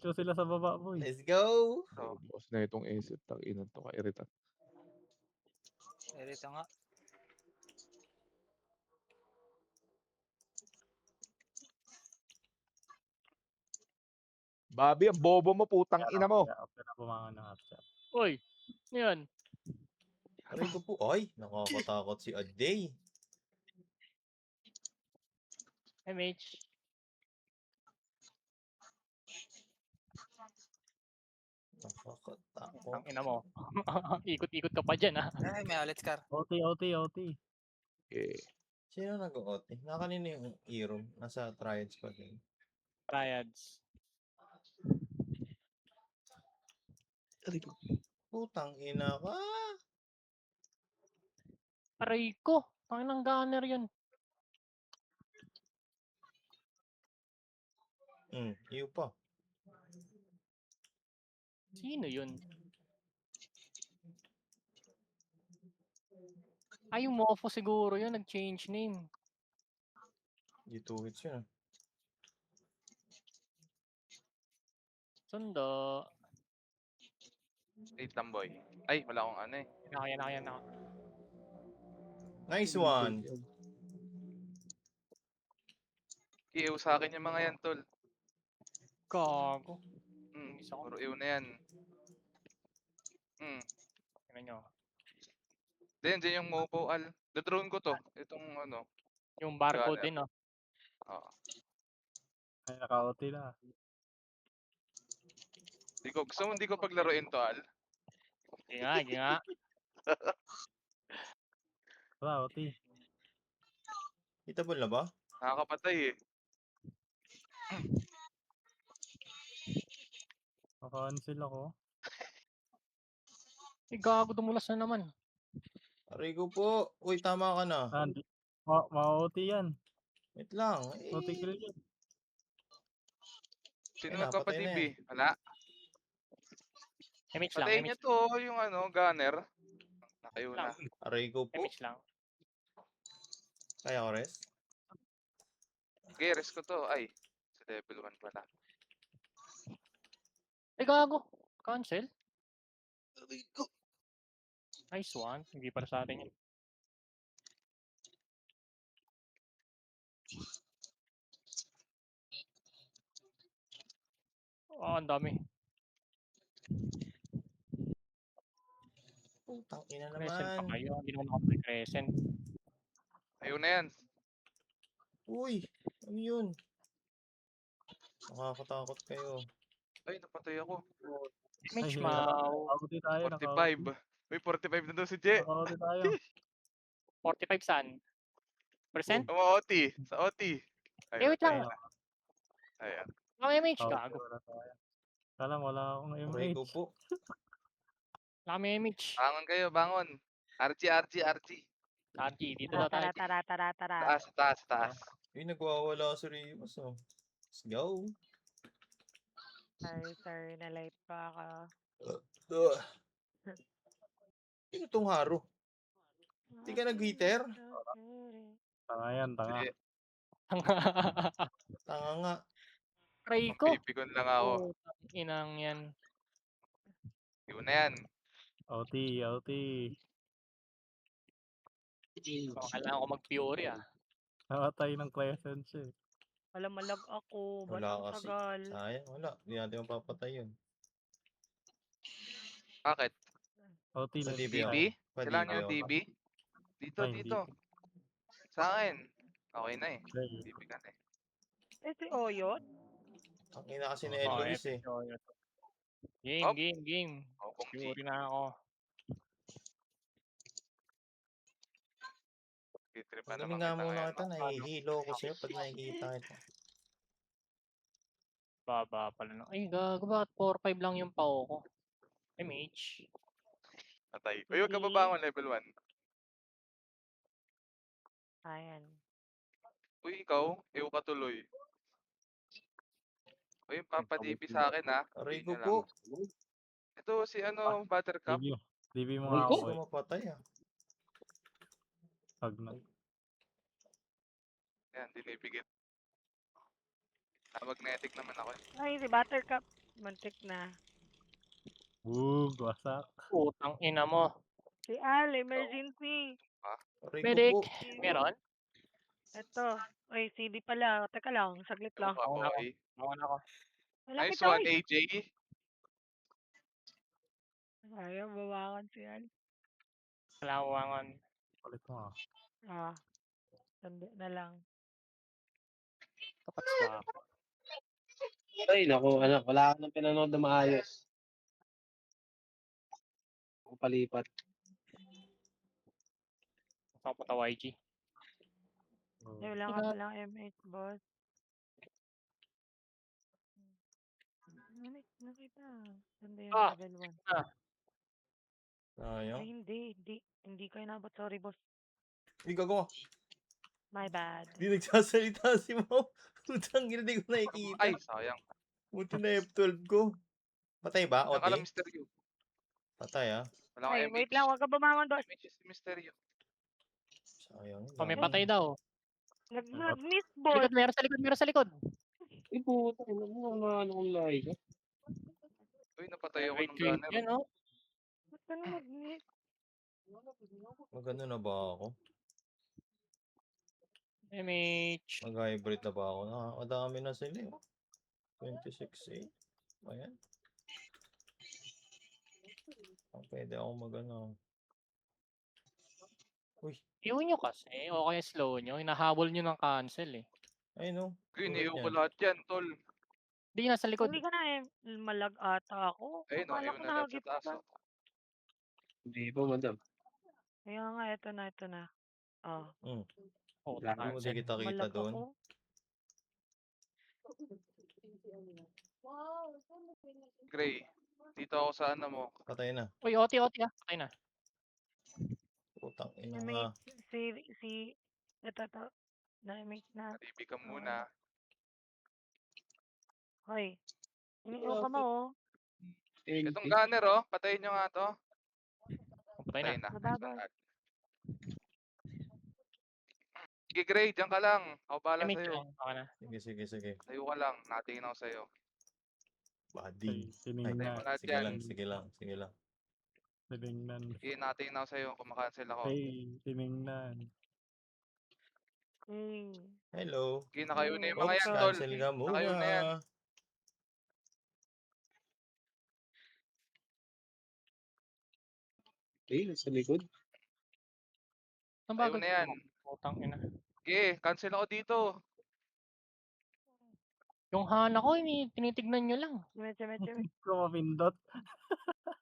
Diretso sila sa baba, boy. Let's go! Boss na itong isip, tang-ina to, kairita. Irita nga. Bobby, ang bobo mo, putang ina mo. Kaya na bumangon ng half shot. Uy, ano yan? Aray ko po. Ay, nakakatakot si Aday. MH. Nakakatakot. Ang ina mo. Ikot-ikot ka pa dyan, ha? Ay, may ulit car. OT, OT, OT. Okay. Sino nag-OT? Nakanino yung hero? Nasa triads pa din. Triads. Putang ina ka! Aray ko. Panginang gunner yun. Iyo pa. Sino yun? Ay, yung Mofo siguro yun. Nag-change name. G2 hits yun. Sundo. Wait lang, boy. Ay, wala akong ano eh. Yan ako. Nice one! Iiw sa akin yung mga yan, tol. Gago. Isa ko. Puro iiw na yan. Tingnan nyo. Then yung Mopo, the-drone ko to. Itong ano. Yung barcode Gunner. din, no? Oo. Ay, naka-OT na. Gusto mo hindi ko paglaruin to, Al? Hindi nga. Wala, OT. Hitable na ba? Nakakapatay eh. Maka-cancel ako. Gago, dumulas na naman. Aray ko po. Uy, tama ka na. Ma-OT yan. Wait lang. OT kill yan. Sino Ayun na, patay na nagpapatib? Wala. MH lang, Patayin niyo MH to, yung ano, gunner. Nakayo na. lang. Aray ko po. MH lang. Kaya ko res? Okay, rest ko to. Ay, sa level 1 pala. Gago. Cancel. Nice one. Hindi para sa atin yun. Ang dami. Putang ina Crescent pa naman. kayo. Hindi naman ako may crescent. Ayun na yan. Uy, ano yun? Nakakatakot kayo. Ay, napatay ako. MH Ay, Mau. Naka-OT tayo, 45. Uy, 45 na daw si Je. Naka-OT tayo. 45 saan? Percent? OT. Sa OT. Wait lang. Ayan. Ang MH, OT, gago. wala tayo. Wala akong Aray ko MH. po. Kami MH. Bangon kayo, bangon. RG. RG, dito na tayo. Tara. Taas. Uy, nagwawala si Rios oh. Let's go. Sorry, na-late pa ako. Sino tong haro? Hindi ka nag-heater? Tanga yan, tanga. Sige, Tanga nga. Try ko. magpipikon lang ako. Inang yan. Yun na yan. OT. Kailangan ko mag-Fury, ah. Nakatay ng Crescent siya eh. Wala, malag ako. Ba't Wala ang kasi. tagal? Sayang, wala. Hindi natin mapapatay yun. Bakit? OT Sa na. DB DB? ako. Pa Kailangan DB nyo ako. DB? Dito. Ay, hindi. Sa akin. Okay na eh. Okay. DB ka na eh. Si Oyot? Ang ina kasi ni Oh, Eloise eh. Game, Up. game. O, kung Fury na ako. trip na Magaling naman nga kita muna ngayon. kita. Nahihilo ko sa'yo pag nakikita kita. Baba pala na. Ay, gago, bakit 4-5 lang yung pao ko? MH. Patay. Uy, huwag ka babangon level 1. Ayan. Uy, ikaw. Ew ka tuloy. Uy, papadipi sa akin ha. Aray Hindi ko niya po. lang. Ito si ano, Buttercup. DB mo nga ako Gusto eh. mapatay ah. Pag na. Yan, dinibigit. Magnetic naman ako eh. Ay, si Buttercup. Mantik na. Wasak. Putang ina mo. Si Al, emergency. Aray ko Medic, po. meron? Eto. Ay, CD pala. Teka lang, saglit Ito lang. pa, Mauna ako. boy. Mauna ako. Malapit Nice na, one, oy. AJ. Ayaw, bawakan si Al. Kalawangan. Palit mo ah. Ah, sandi na lang. Tapat swak. Ay, naku, anak, wala ka nang pinanood na maayos. Ako palipat. Papunta YG. Oh. Ay, wala ka Ingat. palang MH, boss. Nakita. Sandi yung Ah. level 1. Sayang. Ay, hindi kayo nabot. Sorry, boss. Hindi gagawa. My bad. Hindi nagsasalita si Mau. Putang ina, hindi ko nakikita. Ay, sayang. Buti na F12 ko. Patay ba, Diyan ka lang, Oti? Mysterio. Patay ah. Wala kang Ay, MH. wait lang. Huwag ka bumangon, boss. MH is si Mysterio. Sayang. Oh, may dami. patay daw. Nag-miss, Sa boss. likod, meron sa likod. Ay, puta, ano mo, ano kong lahi ka? Uy, napatay ako ng Retreat gunner. yan, oh. Ba't ka na nag-miss? Magano na ba ako? MH. Mag-hybrid na ba ako? Nakakadami na sila eh. 26 Ayan. Pwede ako magano. Uy, Iwan nyo kasi. O kaya slow nyo. Hinahabol nyo ng cancel eh. ay no. Uy, Tulad iniiwan ko yan. lahat yan, tol. Hindi nasa likod. Hindi ka na malag ata ako. Ayun, no, Akala ayun ko na lahat sa nahagip taas. ka. Oh. Hindi po, madam. Kaya nga, ito na. Oh, Oh, Wala Hindi mo di cancel. kita-kita malag doon. ako. Gray. Dito ako sa ano mo. Patay na. Uy, OT ah. Patay na. Putang ina May nga. ito, na-MH na. Ribi ka muna. Hoy, iniiwan ka mo, oh. Itong gunner, oh. Patayin nyo nga to. Patay na. Patayin na. Mababa. Sige, Gray. Diyan ka lang. Ako bahala MH sa'yo. lang. Okay na. Sige. Tayo ka lang. Natingin ako sa'yo. Body. Ay, Tiningnan. Wala sige dyan. lang, sige lang. Tiningnan. Sige, natingin ako sa'yo. Kumakancel ako. Tiningnan. Hello. Sige, nakayo na yung mga Oops, yan, tol. cancel ka muna. Nakayo na yan. Ay, nasa likod. Ang Tayo bagal na yan. Putang ina. Sige, cancel ako dito. Yung Hana ko, tinitignan nyo lang. Medyo. Kumapindot.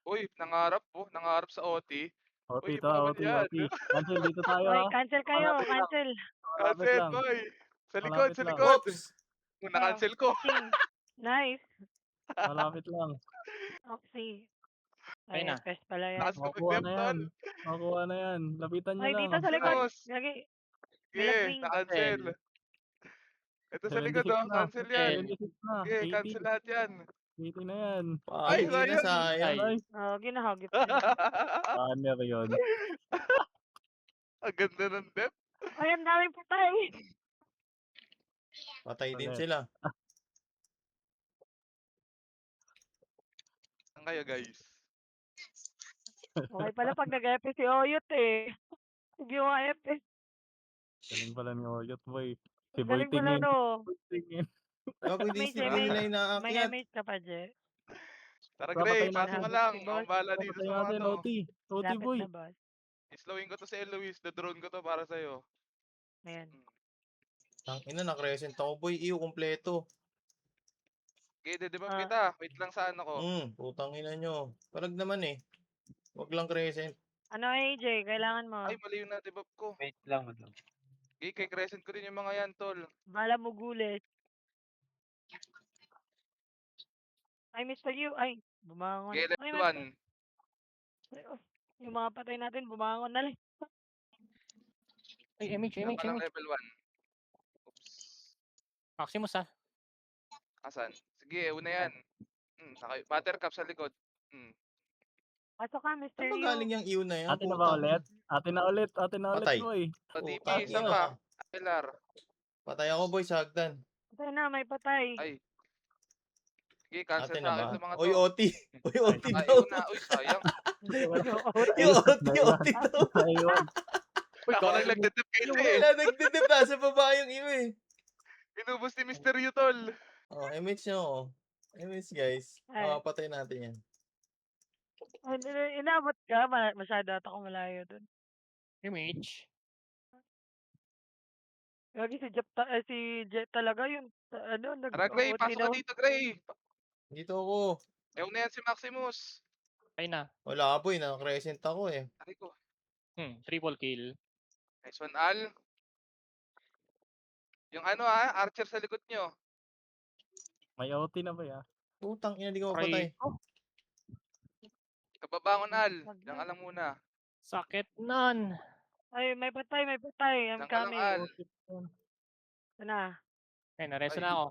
Uy, nangarap po. Nangarap sa OT. OT Uy, to, iba naman OT. yan. Cancel dito tayo Hoy, ah. cancel kayo, Malapit lang. cancel. Malapit Cancel, lang. boy. Sa likod, Malapit sa lang. likod. Oops. Kung na-cancel ko. Oxy. Nice. Malapit lang. Oxy. Ayun Ay, na. FS pala yan. Lakas Makukuha mag-dep, na tol. yan. Makukuha na yan. Lapitan nyo Ay, lang. dito sa likod. Vamos. Lagi. Sige, Milagring. na-cancel. Ito sa likod, 76 oh. na. Cancel yan. 76 na. Sige, cancel lahat yan. 80 na yan. Ay, Hindi na sayang. sayang. Ay, Oh, ginahagip ko. banner yun. Ang ganda ng dep. Ay, ang daming patay. Patay din Ulit. sila. Saan kayo, guys? Okay pala pag nag-FS si Oyot eh. Hindi yung FS. Galing pala ni Oyot, boy. Si Ang Boy galing pala tingin. no. Boy tingin. Gago, hindi May sila MH. nila May inaakyat. MH ka pa, Je. Tara, Papatay Gray. Pasok ka natin. lang. Si Ako boss. bahala dito Papatay sa mga natin, ano. OT. OT, Lapit boy. na, boss. Islowin ko to si Eloise. The-drone ko to para sa'yo. Ayan. Ang ina, na-crescent ako, boy. Iyo, kompleto. Okay, dedebab Ah. kita. Wait lang sa ano ko. Putang ina nyo. Palag naman eh. Wag lang crescent. Ano, AJ? Kailangan mo. Ay, mali yung na-debab ko. Wait lang, madam. Okay, kay Crescent ko din yung mga yan, tol. Bala mo gulit. Ay, Mr. Yu. Ay, bumangon. Okay, Ay, level 1. yung mga patay natin, bumangon na lang. Ay, MH. Yan pa lang level 1. Oops. Maximus ah. Asan? Sige, una yan. Buttercup sa likod. Pasok ka, Mr. Saan ba Yu. galing yung iyo na yan? Atin na ba Putang- ulit? Atin na ulit, Patay. boy. Sa DP, Putang isa ina. pa. Pilar. Patay ako, boy, sa hagdan. Patay na, may patay. Ay. Sige, cancel Atin na na kayo ba? sa mga Uy, to. OT. Uy, OT Ay, daw. una. Uy, sayang. Yung Ayun, OT, ayun. OT daw. Ayun. Uy, Ako gago. naglagdadip kayo eh. Wala, nagdidip. Nasa baba yung iba eh. Inubos ni Mr. Yutol. Oh, MH nyo ako. MH guys. Ay. Papatay natin yan. Inabot ka? Masyado ata ako malayo dun. Image. Lagi si Jet talaga yun. Ano, Tara, Gray. nag-OT Pasok ka daw. dito, Gray. Dito ako. Ewan na yan si Maximus. Ay na. Wala po eh. Naka-crescent ako eh. Aray ko. Triple kill. Nice one, Al. Yung ano Archer sa likod nyo. May OT na ba ya? Putang ina, di ko mapatay. Aray ko. Kababangon, Al. Wag Diyan na. ka lang muna. Sakit nan. Ay, may patay, may patay. I'm Diyan ka lang, Al. coming. Ito na. Ay, nareso Ay. na ako.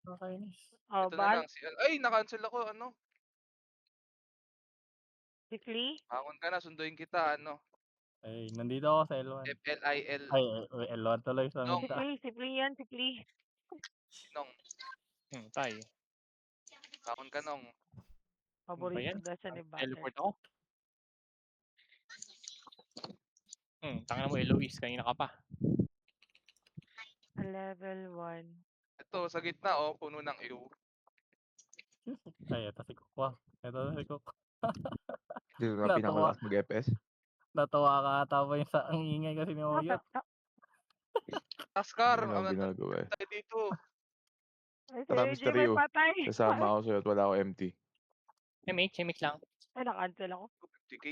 Nakainis. Oh, Ito na bal. lang si Al. Ay, na-cancel ako. Ano? Si Flea. Bangon ka na. Sunduin kita. Ano? Ay, nandito ako sa L1. FLIL. Ay, L1 tuloy sa Nung. minta. Si Flea yan, si Flea. Nung. Tay. Bangon ka, Nung. Paborito yan? daw siya ni Battle. Teleport ako. Tanga mo, Eloise. Kanina ka pa. Level 1. Ito, sa gitna, puno ng ew. Ay, ito si Kukwa. Ito si Kukwa. Dito na Natawa. pinakamalakas mag-FPS. Natawa ka ata ba yung sa ang ingay kasi ni Oyot? Taskar. Ano ang ginagawa eh. Tayo dito. Ay, Tara, si AJ Mr. may Rio. patay. Kasama ako sa'yo at wala ako empty. MH lang. Ay, na-cancel ako. 50k.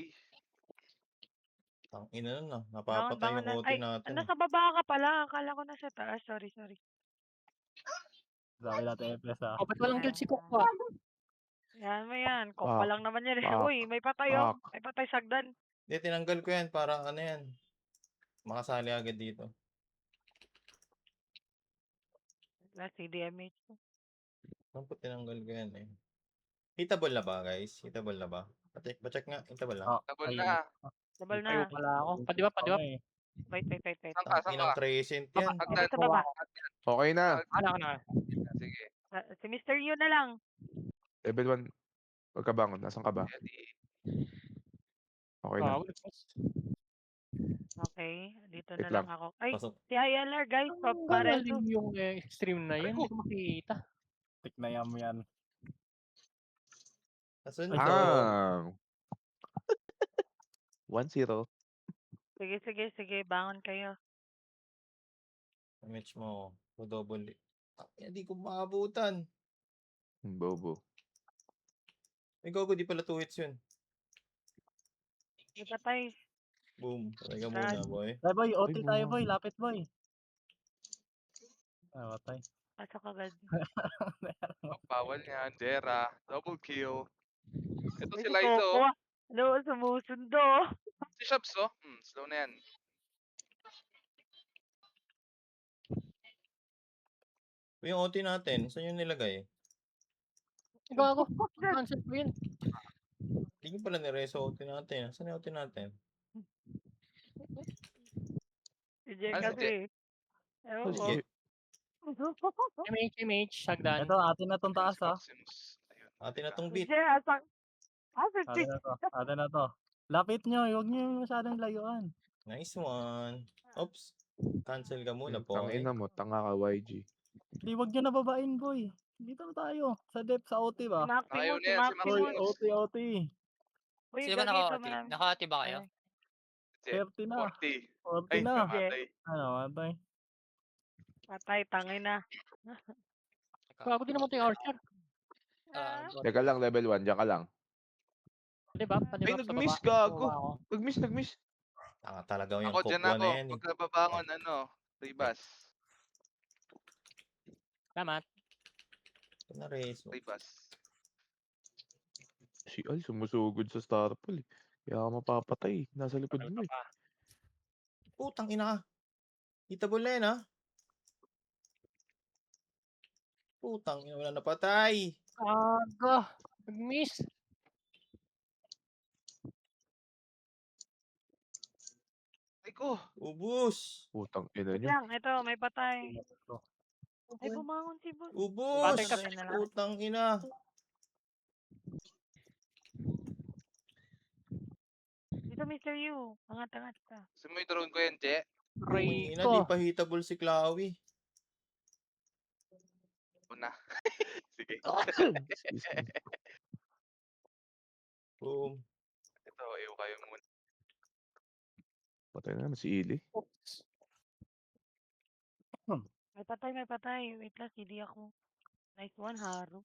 Tang ina nun ah. Napapatay Bangon yung na. OT Ay, natin. nasa baba ka pala. Akala ko nasa taas. Sorry. Sabi natin FPS ah. Ba't walang kill si Kukwa? Yan mo yan. Kok Pak. pa lang naman yan. Pak. Uy, may patay oh. Pak. May patay sagdan. Hindi, tinanggal ko yan para ano yan. Makasali agad dito. Last CDMH. Saan po tinanggal ko yan eh. Hitable na ba guys? Hitable na ba? Pacheck nga. Hitable na. Oh, Double ayun. na. Double Tayo na. pala ako. Padiwap. Okay. Wait. Saan ka? Saan Inang ka? crescent yan. Hagdan. Sa baba. Okay na. Ano na. Sige. Si Mr. Yu na lang. Level 1. Pagkabangon. Nasaan ka ba? Ready. Okay na. Okay. Dito Wait na lang lang. ako. Ay, Pasok. si ILR guys. Barrel Galing yung extreme na yan. Hindi ko makita. Tik na yan mo yan. Asan Ay, to? 1-0. Sige. Bangon kayo. Match mo. Double. Hindi ko maabutan. Bobo. May gogo, di pala 2 hits yun. May patay. Boom. Patay ka muna, boy. Ay boy, OT Ay, tayo wow. boy. Lapit boy. Ah, patay. Pasok agad. Bawal yan. Jera. Double kill. Ito Ay, si Lizo. Coco. Ano, sumusundo. Si Shabs, slow na yan. Yung OT natin, saan yung nilagay? Gago. Cancel ko yun. Hindi ko pala nireso OT natin. Saan yung OT natin? Si Jen Ano si kasi. Ewan ko. Sige. MH. Sagdan. Ito, atin na tong taas ah. Maximus. Ayun. Atin na tong Si beat. Jen, asan? Asan si Atin na to. Atin na to. Lapit nyo. Huwag nyo masyadong layuan. Nice one. Oops. Cancel ka muna po. Tangina mo. Tanga ka, YG. Hindi, huwag nyo nababain boy. Dito na tayo. Sa depth, sa OT ba? Ayaw Maximus, na yan, si Boy, Maximus. OT. Uy, Sino ba gagi ito nakakati? marami. Nakakati ba kayo? Jet. 30 na. 40. 40 Ay, na. patay. Ano, matay. Patay, tangin na. Gago din naman ito yung Archer. Teka lang, level 1. Diyan ka lang. Padiwap sa baba. nag-miss, gago. Baba ako. Nag-miss. Tanga talaga yung Ako, dyan kokwa ako. na yan. Pagka babangon, Ribas. Salamat. Ito na reso. Ribas. Si Al sumusugod sa Star Pool. Kaya ka mapapatay. Nasa likod mo eh. Putang ina ka. Hitable na yan ha. Putang ina, wala napatay. Gago. Nag-miss. Ay ko. Ubus. Putang ina Wait nyo. lang, ito, may patay. Ay, bumangon si Boss. Ubus. Patay ka na lang. Putang ina. Mr. Yu. Angat-angat ka. Gusto mo i-drone ko yan, Je? Aray Ina, di ko. pa hitable si Clawy. Una. Sige. Excuse me. Boom. Ito, iyo kayo muna. Patay na naman si Ili. Oops. May patay, may patay. Wait lang, CD ako. Nice one, Haru.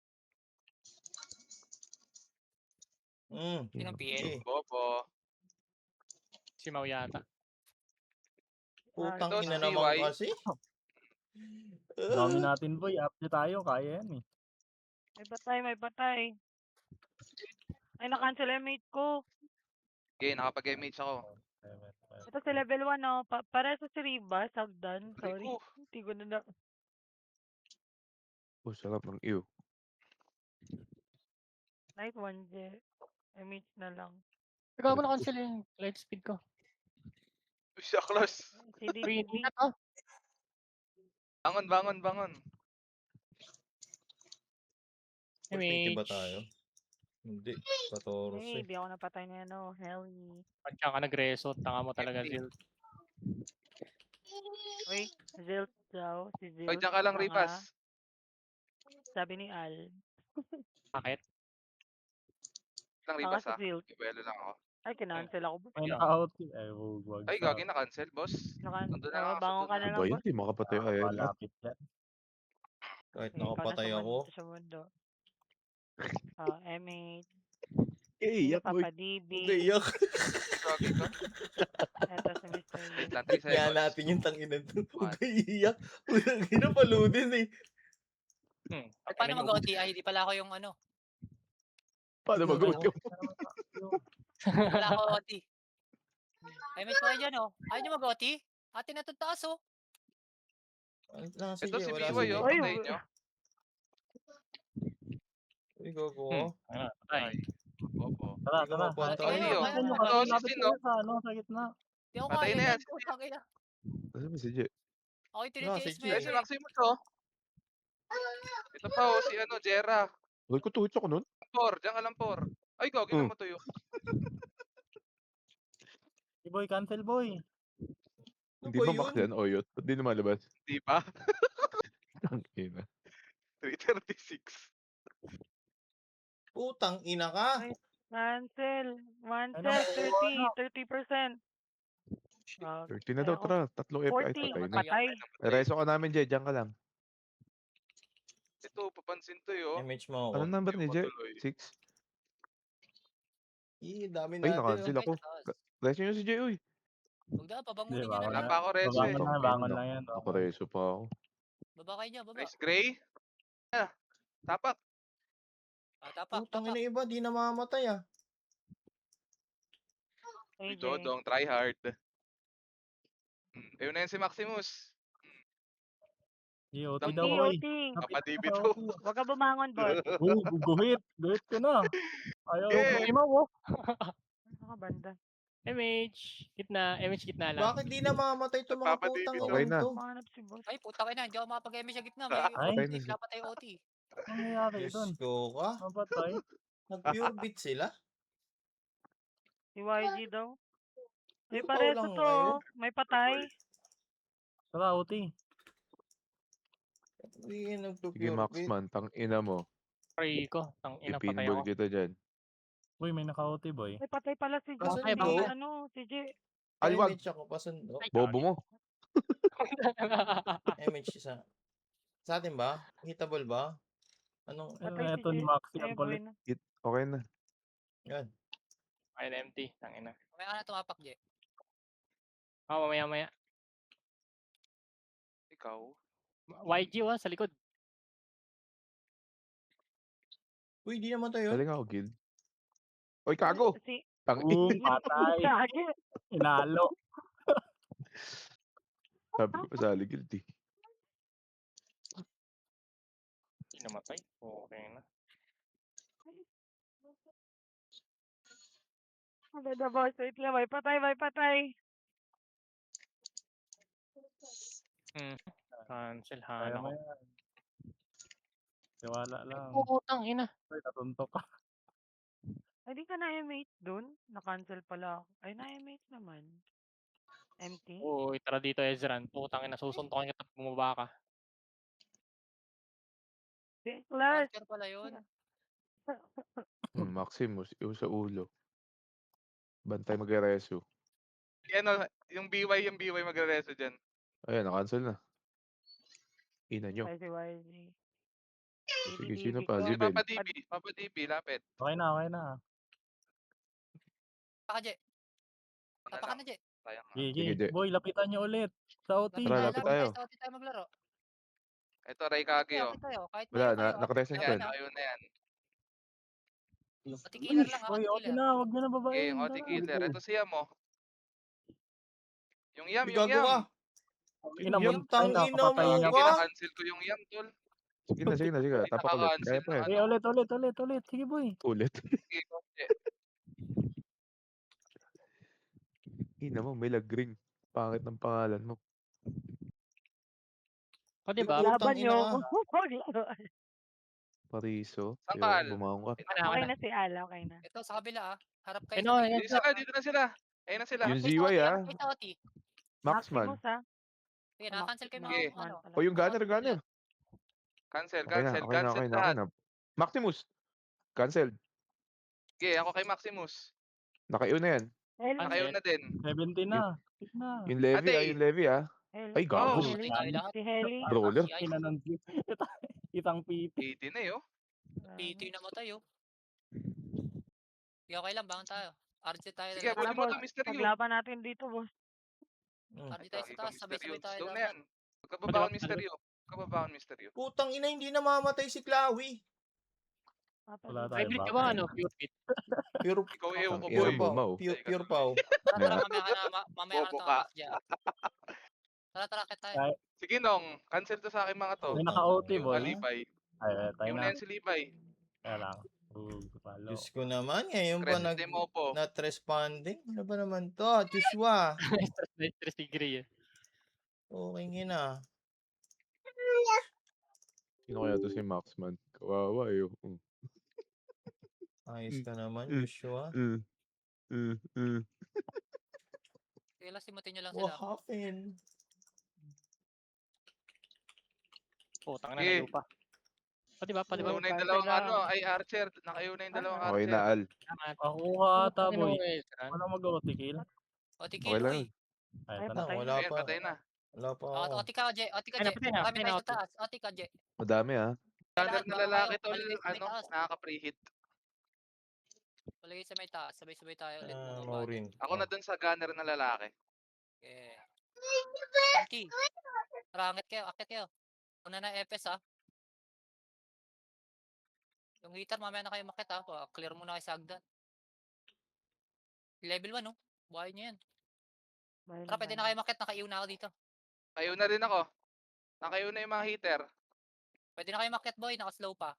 Sinong PN? Eh, Bobo. Si Mau yata. putang Ito, ina si naman CY. kasi. Dami natin boy, update tayo, kaya yan eh. May patay, may patay. Ay, na-cancel yung mate ko. Okay, nakapag-MH ako. Ito si level 1, oh. Para sa si Riba, Sagdan. Aray Sorry. ko. Hindi ko na. Oh, sarap ng iyo. Nice one, Je. MH na lang. Gago na cancel yung light speed ko. Uy, siya close. CD, Uy, CD. ingat ah. Bangon, bangon, bangon. 480 ba MH. tayo? Hindi, 14. Hey, di ako napatay na ano. Hell yeah. Pag ka nag-reso, tanga mo talaga, Empty. Zil. Uy, Zilt daw. Si Zilt. Oy, diyan ka lang, Tanga. Ripas. Sabi ni Al. Bakit? Lang, Tanga Ripas, si ha? Zilt. Ibelo lang ako. Ay, kinancel ako. boss. May Yeah. naka-out. Eh, wag Ay, gagi na cancel, boss. Nandun na lang ako sa Bangon ka na tunnel. lang, Ba yun? boss. Di makapatay ka. Ayan. Malapit yan. Kahit Ikaw na nakapatay sa ako. mundo, sa mundo. MH. Eh, Sino yak mo. Papa DB. Iyak. Gagi ka. Eto si Mr. Yu. Wait lang, 3 Kaya seconds. natin yung tanginan to. Huwag One. kayo iiyak. Huwag kayo paludin eh. Paano mag-OT? Ay, hindi pala ako yung ano. Paano Tignan mag-out mo. yung Hindi pala ako OT. Ay, may kayo dyan, oh. Ayaw nyo mag-OT? Atin na itong taas, oh. Nasa Ito si wala BY, si oh. Oy, Patayin nyo. Uy, gogo. Ano, patay. Bobo. Tara, Hindi ko tara. mapatay. Ay, Ay, oh. Lapit nyo, Ito, lapit 16, kayo oh. sa ano, sa gitna. Hindi ako Patay kaya na yan. yan. Putang ina. Kasi ba si Jay? Ako yung tinitiis mo Sige. Ay, si yun, eh. Maximus, oh. Ito pa, oh. Si ano, Jera. Huwag ko tuhit ako nun. Por, diyan ka lang, por. Ay, gagi na matuyo. Si boy, cancel boy. Ano Hindi ba ba yun? max yan? O yun. Ba't di lumalabas? Di ba? Ang ina. 336. Putang ina ka. Cancel. Ano, 30%. 30 na daw, tara. Tatlong FI 40. patay na. Patay. Reso ka namin, Jay. Diyan ka lang. Ito, papansin to, yo. MH mo ako. Anong number ni Jay? Matuloy. 6? Dami Ay, natin. na-cancel ako. Reso nyo si Jay, uy. Huwag na, pabangunin Hindi, nyo na bawal Wala lang. pa ako reso, eh. Babangon na, bangon lang yan. Ako reso pa ako. Baba kayo niya, baba. Nice, Gray. Ah, tapak. Tapak, Putang tapak. ina iba, di namamatay ah. Uy, AJ. Dodong, try hard. Ayun na yan si Maximus. OT Damn daw, mo. boy. OT. Kapadibi Sa to. OT. Huwag ka bumangon, boss. Guhit ko na. Ayaw Yeah. ko imaw, oh. Ano ka banda? MH. Gitna. MH gitna lang. Bakit di namamatay to mga Nagpapadibi putang to. ina Okay na. to? Mahanap si boss. Ay, puta kayo na. Hindi ako makapag-ME sa gitna. May Ay. Patay na OT. siya. Napatay OT. Anong nangyari Diyos doon? ko ka. Mapatay. Nag-pure beat sila. Si YG daw. May Ikaw pareso lang to. ngayon. May patay. Tara, OT. Hindi yan Sige, nag-pure Max beat. man. Tang ina mo. Pray ko. Tang ina patay Ipinball ako. kita dyan. Boy, may naka-OT, boy. May patay pala si Kaso Joe. ikaw? Ano, si J. Alwag. MH ako pasundo. Ay, Bobo mo. MH isa. Sa atin ba? Hitable ba? Anong? Ano Patay na si ito ni J. Maxi Ay, ang kulit. bueno. Okay na. Yan. Ay, empty. Tang ina. May ka na tumapak, Je. Mamaya. Ikaw. YG oh, sa likod. Uy, di naman tayo. Galing ako, Gil. Oy, kago! Si... Tang Boom, patay. Gagi. Inalo. Sabi ko pa sa Gil, di. Hindi namatay. Okay na. Maganda boss. Wait lang. May patay, may patay. Cancel. Kaya Hala mo ko. yan. Tiwala lang. Putang ina. Boy, natuntok ka. Ay, di ka na-mate dun? Na-cancel pala ako. Ay, na-mate naman. Empty? Uy, tara dito, Ezran. Putang ina, susuntokin kita pag bumaba ka. Class! Archer pala yun. Maximus, yung sa ulo. Bantay magrereso. Yung BY magre-reso dyan. Ayan, na-cancel na. Ina nyo. Ay, si YG. Sige, sino DB pa? ko. Ay, Zibel. Papa DB, lapit. Okay na, okay na. Paka, Je. Ano Papa ka lang, na, Je. sayang. Sige, Sige, Je. boy, lapitan nyo ulit. Sa OT. Tara, Lapit lapit tayo, tayo. Sa OT tayo maglaro. Ito, Ray Kage, oh. Lapit tayo. Kahit Wala, mayo kayo. nakaresend Yan, yan. nakayo na yan. OT killer lang, Boy, OT OT killer. na, wag nyo na Okay, babain. yung OT Tara. killer. Ito siya mo. Yung Yam, May yung gago Yam. ka. Ina mo, Putang ay, ina napapatay mo niya. ka. Kina-cancel ko yung Yam, tol. Sige na, sige na, sige na. Hindi Tapak ulit. nakaka-cancel Kaya pa na yan. Eh, ulit. Sige, boy. Ulit. Okay, okay. Ina mo, may lagring. Pangit ng pangalan mo. O, diba? Putang Laban ina nyo ka. ako. Maglaro. Pariso. Sakal. Ayun, bumangon ka. Ano, Okay ano? na si Ala, okay na. Ito, sa kabila Harap kayo Ano, sa may... yan. Dito na sila. Ayun na sila. Yung Harap kayo sa ZY, OT, ah. harap kayo sa OT. Maxman. Maximus, ha? Sige, naka-cancel kayo Sige. mga ano. O yung gunner. Cancel, Okay na, cancel, okay na, cancel okay na, lahat. okay na. Maximus. Cancelled. Okay, ako kay Maximus. Naka-iw na yan. Nakayo na din. 70 na. Sige na. Yung Levi, Ate. yung Levi, ah. Ay, gago. Oh, OT tayo lahat. Si Heli. Brawler. Si Ina ng itang pipi. 80 na yun. PT namatay, oh. Sige, okay lang, bangon tayo. RJ tayo. Sige, dalawa. pwede Ano, mo boss? to, Mr. Yu. Paglaban natin dito, boss. RJ tayo sa taas, sabay-sabay tayo. Slow lahat. na yan. Pagkababaon, Mr. Yu. Pagkababaon, Mr. Yu. Putang ina, hindi na mamatay si Chloe. Wala tayo. Hybrid ka ba, ano? Pure fit. Pure, Ikaw ewan ko, Ina pure boy. mo, pau. Mau. Pure pau. Tara, mamaya ka na, mamaya ka Bobo na ka. takas dyan. Tara, kita tayo. Sige, Nong. Cancel to sa akin mga to. May naka-OT, Yung boy. Alibay. Ay, tayo Yung na. na yan si Libay. Kaya lang. Palo. Diyos ko naman, ngayon pa Crescent mo po. not responding. Ano ba naman to? Joshua. Stress degree, eh. Okay nga na. Sino kaya to si Maxman? Kawawa, eh. Ayos ka naman, Mm. Joshua. Sige lang, simutin nyo lang What sila. happened? Putang na, Okay. nalupa. Pati ba? Nakayo na yung Cancel dalawang lang. ano. Ay, Archer. Nakayo na yung dalawang Okay na, Archer. Al. Pakuha ata, boy. Wala mag-OT kill. OT Okay kill, lang uy. yun. Ay, Ay, ito na. patay. Wala Ayan, pa. patay na. Wala pa ako. OT ka, Je. OT ka, Ay, Je. napatay na, Marami patay na, tayo sa OT. taas. OT ka, Je. Madami, ah. Gunner Lahat, na baka lalaki, kayo. tol. Palagay sa may Ano? taas. Nakaka-preheat. Palagay sa may taas. Sabay-sabay tayo ulit. mga buddy. Maureen. Ako na dun sa gunner na lalaki. Okay. Empty. Rangit kayo, akit kayo. Una na FS, ha. Yung hitter, mamaya na kayo makit, ha. Clear muna kayo sa hagdan. Level 1, oh. Buhay nyo yan. Tara, pwede na kayo makit. Nakaiw na ako dito. Nakayo na rin ako. Nakayo na yung mga hitter. Pwede na kayo makit, boy. Naka-slow pa.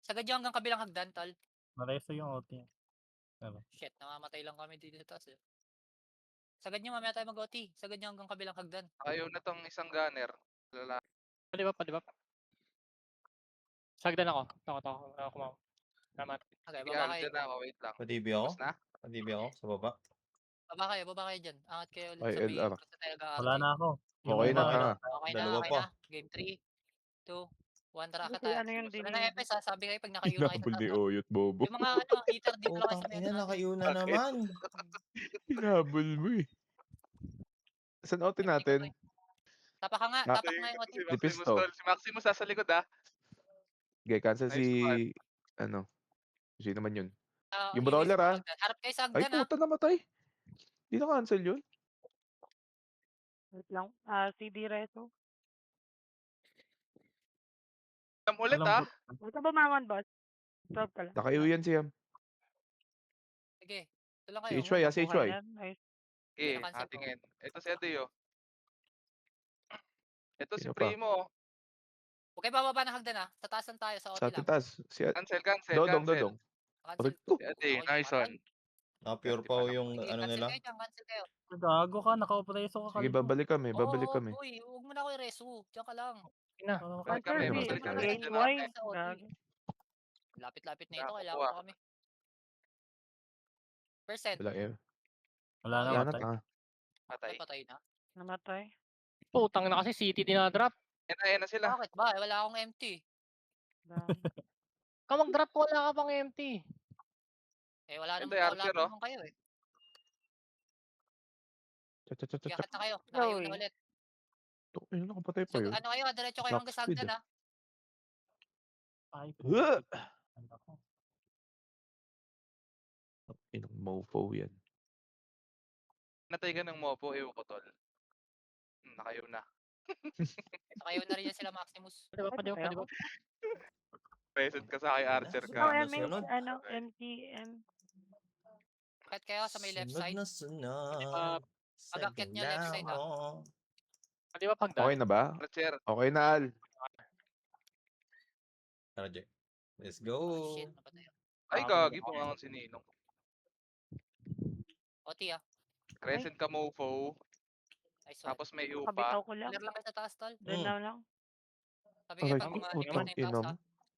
Sagad nyo hanggang kabilang hagdan, tal. Nareso yung OT. Shit, namamatay lang kami dito sa taas, eh. Sagad nyo, mamaya tayo mag-OT. Sagad nyo hanggang kabilang hagdan. Nakayo na tong isang gunner. Lalaki. Pati ba? Sagdan ako. Ako mo. Naman. Okay, Sige, baba Al, kayo. dyan na ako. Wait lang. Padibi ako? Tapos na? Padibi ako? Sa baba? Baba kayo dyan. Angat kayo ulit Ay, sa may LR. sa talaga. Wala na ako. Okay na, Yung tanga. Okay na, Dalawa okay pa. na. Game 3, 2, 1, tara ka Kasi tayo. ano yung Wala na FS, ha. Sabi kayo pag nakayo na kayo Hinabol sa ni taas. Oyot, bobo. Yung mga ano, hitter dito lang kayo Putang sa may ina, ano. nakaiuna Bakit? naman. Hinabol mo, eh. Saan OT natin? Tapak ka nga, Ah, tapak nga yung OT. Si Maximus, Dipisto. tol. Si Maximus nasa likod, ha? Okay, cancel Nice si... one. Ano? Sino naman yun? Ah, Yung UV brawler, sa ah. hagdan. Harap kayo sa Ay, hagdan, ha. puta, namatay. Di na-cancel yun. Wait lang. CD Reto. Jam ulit, Alam ha? ko- Huwag ka bumangon, boss. Drop ka lang. Naka-iw yan siya. Sige, ito lang Si kayo. HY, si Okay HY. na. Nice. Okay, na-cancel ko. atingin. Ito si Adeyo. Ito si Sino pa? Primo. Huwag kayo bababa ng hagdan, ha. Sa taas lang tayo, sa OT Sa lang. taas. Si Cancel, cancel, Dodong, cancel. Dodong. Cancel. Oh, Si Ade, Ako, nice patay. one. Na-pure pau yung Sige, ano cancel nila. kayo dyan, cancel kayo. Gago ka, naka-opreso ka sige, kalbo. babalik kami. Babalik Oo, kami. boy. Huwag mo na ako i-resu. Diyan ka lang. Ina. Balik kami, Cancel, balik si kami. Lane Dyan White. natin. Sa OT. Lapit-lapit na ito, kailangan Nakakuha. pa kami. Percent. Wala eh. Wala na, Wala na matay. tanga. Patay. Ay, patay na. Namatay. Putang na kasi City dinadrop. Ayan na sila. Bakit ba? Wala akong empty. Dami. Ka mag-drop ko, wala ka pang empty. Eh, wala Ito naman, yung wala Archer, pa oh. naman kayo eh. Chak. Yakit na kayo. Nakayo na Uy. ulit. Ayun, nakapatay pa So, yun. ano kayo, diretso kayo Black hanggang Squid, Sagdan, Ay, Huh! putik. Ano ko? Inong mofo yan. Natay ka ng mopo, ewan ko tol. Nakayo na. Nakayo na rin yan sila Maximus. Pwede ba, pwede ba, pwede ba? Present ka sa kay Archer Sunod ka. Oh, na MH, sunod. ano, Okay. MTM. Bakit kayo sa may left Sunod side? na sunod. Sa Pag-akyat niya, left side, galaw. Pwede ba pagdan? Okay na ba? Archer. Okay na, Al. Tara, Jack. Let's Oh, go. shit, napatay ako. Ay, gagi, bungangan si Ninong. Oti Crescent ka mofo. nice one. Tapos may upa. Kabitaw ko lang. Clear lang kayo sa taas, tol. Doon na lang. Sabi kayo, Aray pag ko, umahit utang na yung taas, ina ha? mo.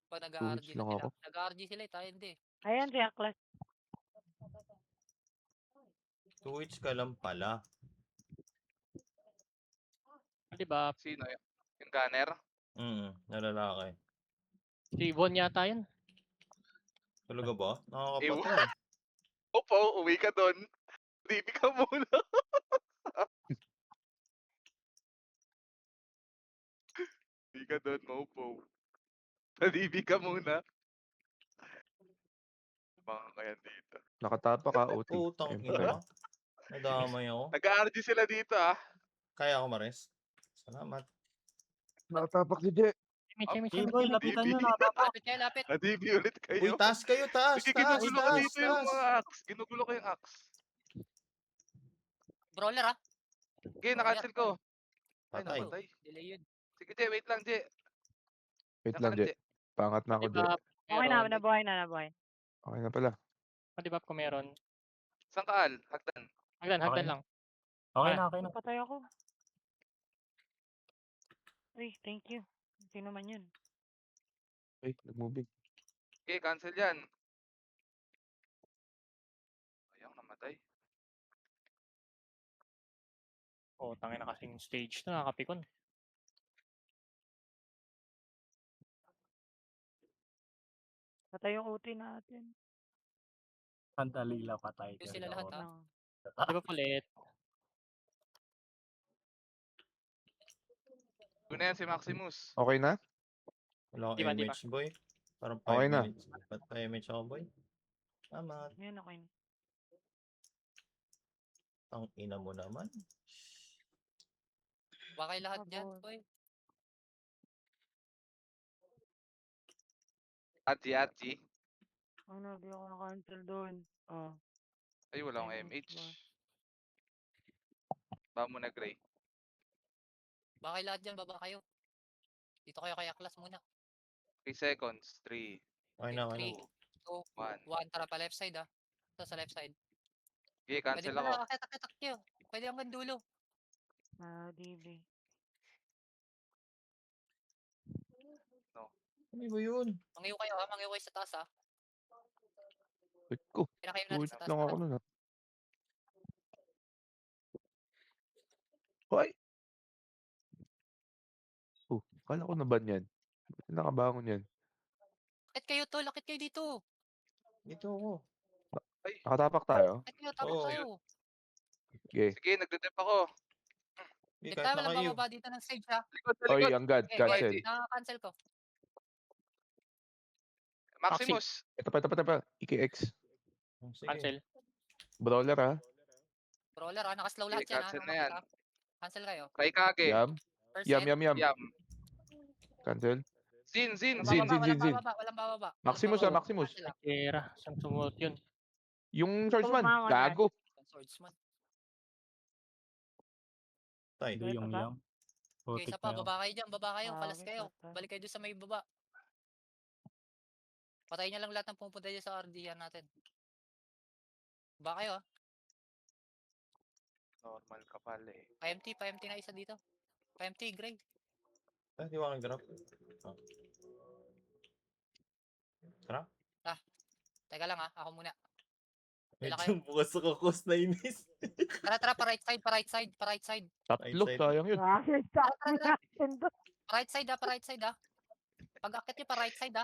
Pag nag-RG lang na sila. ako. Nag-RG sila eh, tayo hindi. Ayan, si Aklas. 2 hits ka lang pala. Pwede ba? Sino yun? Yung gunner? Nalalaki. Si Von yata yun. Talaga ba? Ew. Nakakapatay. Opo, uwi ka doon. DB ka muna. Uwi ka doon, mopo. DB ka muna. Baka kaya dito. Nakatapa ka, OT. Utang Ayun, ina. Nadamay ako. Nag-RG sila dito ah. Kaya ako mares. Salamat. Nakatapak si Je. Hey, boy, lapitan nyo, nakatapa. Lapit kayo, lapit. Na-DB ulit Uy, kayo. taas kayo, taas, Sige, taas, ginugulo ko taas, dito yung taas. mga axe. Ginugulo ko yung axe. Brawler, ha? Okay, na-cancel ko. Ay, Patay. namatay. Delay yun. Sige, Je, wait lang, Je. Wait Saan lang, ka, Je. Pangat na ako, Pwede Je. ba? Okay na, nabuhay na, nabuhay. Okay na pala. Pwede ba kung meron? Saan ka, Al? Hagdan. Hagdan Okay. lang. Okay na, okay na. Napatay ako. Uy, thank you. Sino man yun? Ay, nag-moving. Okay, cancel yan. Ayaw, namatay. Oh, tangin na kasing stage na, nakapikon. Patay yung OT natin. Sandalila patay. Yung sila lahat, ha? No. Pwede ba ulit? Doon na yan si Maximus. Okay na? Wala Di ba, akong di ba? MH, boy. Parang 5 Okay na. minutes. Ba't pa MH ako, boy? Salamat. Yan, okay na. Ang ina mo naman. Baka kayo lahat dyan, Abo. boy. Adji. Ano, di ako na-cancel doon. Oh. Ay, wala akong Ayun, MH. boss. Ba mo na, Gray. Baka kayo lahat dyan, baba kayo. Dito kayo kaya class muna. 3 seconds. 3, Okay na, okay 3, na. 2, 1. 1. Tara pa left side, ha? Ito sa left side. Okay, Pwede cancel pa ako. na, akitak kayo. Pwede hanggang dulo. DB. Ano ba yun? Mangiyo kayo, ha? Mangiyo kayo sa taas, ha? Wait ko. Pinakayo natin Wait sa taas. lang ako tara. nun, ha. Hoy! Oh, kala ko na ban yan. Ba't nakabangon yan? Lakit kayo, tol. Lakit kayo dito. Dito ako. Nakatapak tayo? Lakit kayo, tapos Oo. kayo. Okay. Sige, nagdedep ako. Hindi, Dito kahit tayo walang nakayo. bababa dito ng stage, ha? Likod, sa Oy, likod. ang god. Okay, Cancel. okay. Naka-cancel ko. Maximus. Ito pa. IKX. Oh, sige. Cancel. Brawler, ha. Brawler, ha? Naka-slow lahat Okay, yan, ha? cancel Nung na yan. makita. Cancel kayo. Raikage. Yam. Percent. Yam. Yam. Cancel. Zin. Zin. Walang bababa. Walang bababa. Maximus, Walang ha. Maximus. Cancel, ha? Kera, saan sumuot yun? Yung swordsman. Bumangon, Gago. Swordsman. Tay. Hindi yung baba? yam. Okay, Putik isa pa. na yun. Baba kayo dyan. Baba kayo. Ah, Palas okay, kayo. patay. Balik kayo doon sa may baba. Patayin niya lang lahat ng pumunta dyan sa RD natin. Baba kayo, ha? Normal ka pala eh. Pa-empty na isa dito. Pa-empty, Gray. Ay, di ba nag-drop? Oh. Tara. Teka lang, ha? Ako muna. Dala Medyo kayo. bukas sa kukos na inis. Tara, pa right side, pa right side, pa right side. Tatlo, side. sayang yun. Bakit Tara, sabi tara. natin doon? Pa right side pa right side Pag akit nyo, pa right side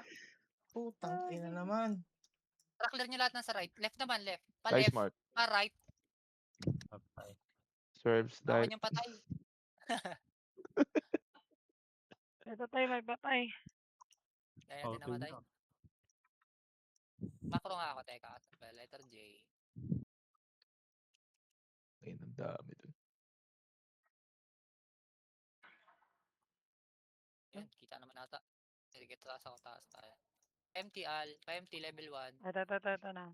Putang ina naman. Tara, clear nyo lahat ng sa right. Left naman, left. Pa Nice, left, Mark. pa right. Patay. Serves Baka that. yung patay. May patay, may patay. Kaya natin Okay namatay. na. Macro nga ako, teka. Letter J. Ayun, ang dami dun. Yun, kita naman ata. Sige, taas ako, taas tayo. Empty pa-empty level 1. Ito na.